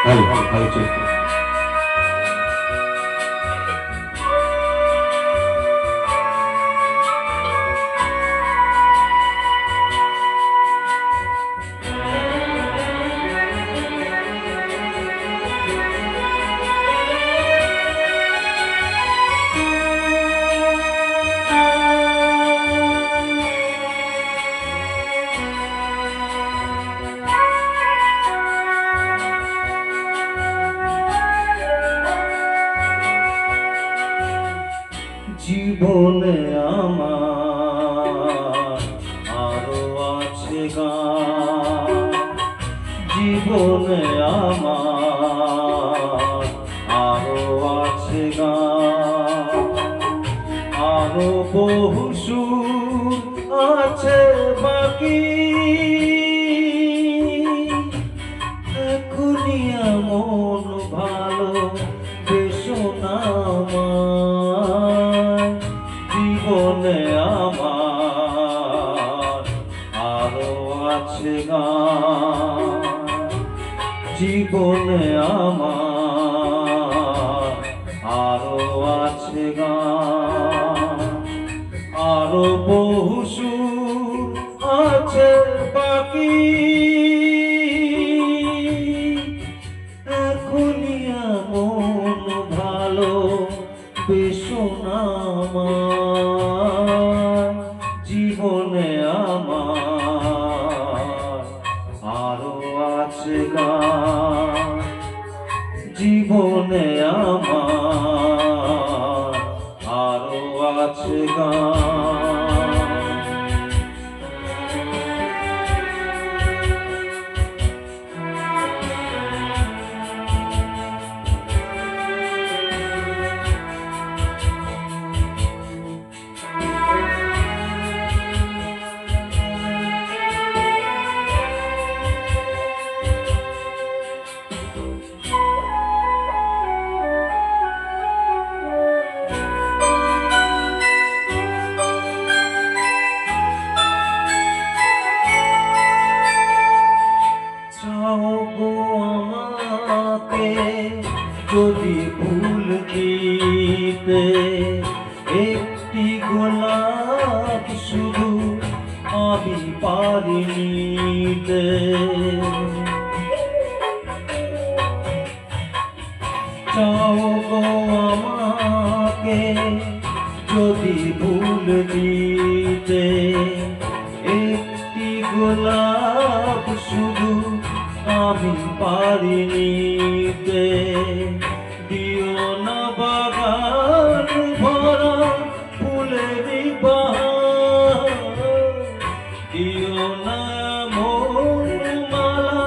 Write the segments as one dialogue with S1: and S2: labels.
S1: ভালো ভালো চলছে। জীবনে আমার আরো আছে গান, জীবনে আমার আরো আছে গান, আরো বহু সুর আছে বাকি, এখনই এমন ভালো বেশো না আমায়। জীবনে আমার আরো আছে গান, জীবনে আমার আরো আছে গান, আরো বহু সুর আছে বাকি, এখনই এমন ভালো বেশো না আমায়। জীবনে আমার আরো আছে গান, জীবনে আমার আরো আছে গান। যদি ভুল দিতে একটি গোলাপ শুধু আমি পারি নিতে, চাও গো আমাকে যদি ভুল দিতে একটি গোলাপ শুধু আমি পারি নিতে, দিও না বাগান ভরা ফুলের বাহার, দিও না মন মালা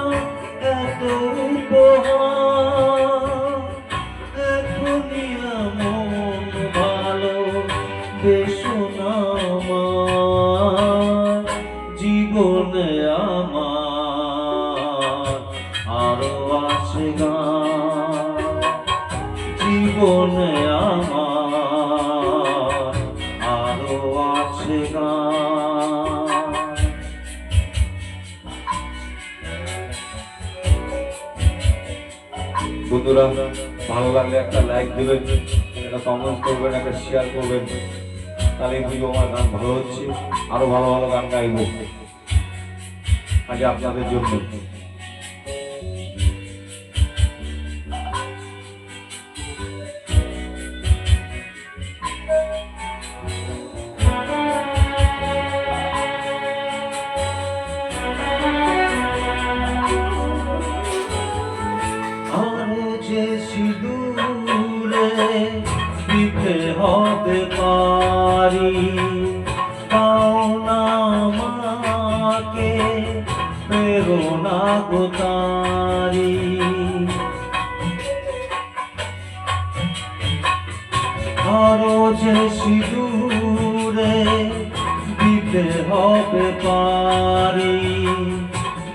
S1: এত উপহার, এখনই এমন ভালো বেশো না আমার। জীবনে আমার আরো আছে গান, জীবনে আমার আরো আছে গান। বন্ধুরা ভালো লাগলে একটা লাইক দেবেন, একটা কমেন্ট করবেন, একটা শেয়ার করবেন, তাহলে বুঝবো আমার গান ভালো হচ্ছে, আরো ভালো ভালো গান গাইবো আজ আপনাদের জন্য। আরো যে সিঁদুরে দিতে হবে পারি, তাও না আমাকে প্রেরণা গো তারি, আরো যে সিঁদুরে দিতে হবে পারি,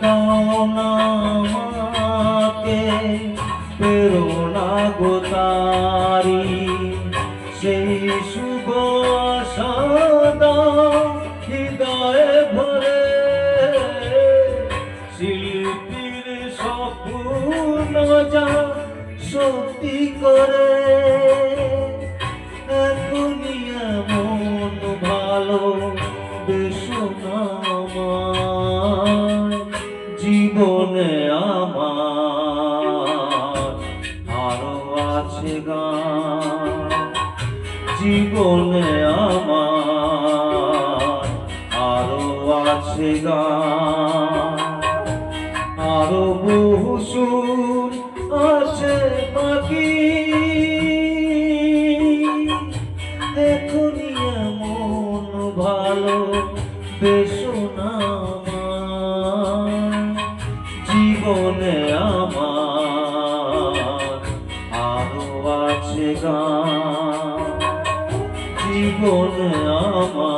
S1: তাও না আমাকে প্রেরণা গো তারি, সেই শুভ আশা দাও হৃদয়ে ভরে, শিল্পী স্বপ্নের স্বপ্ন যা সত্যি করে এখনই এমন ভালো বেশনা আমার জীবনে আমার আরো আছে গান জীবনে আমার আরো আছে গান আরো বহু সুর আছে বাকি এখনই এমন ভালো বেশনা জীবনে আমার আরো আছে গান জীবনে আমার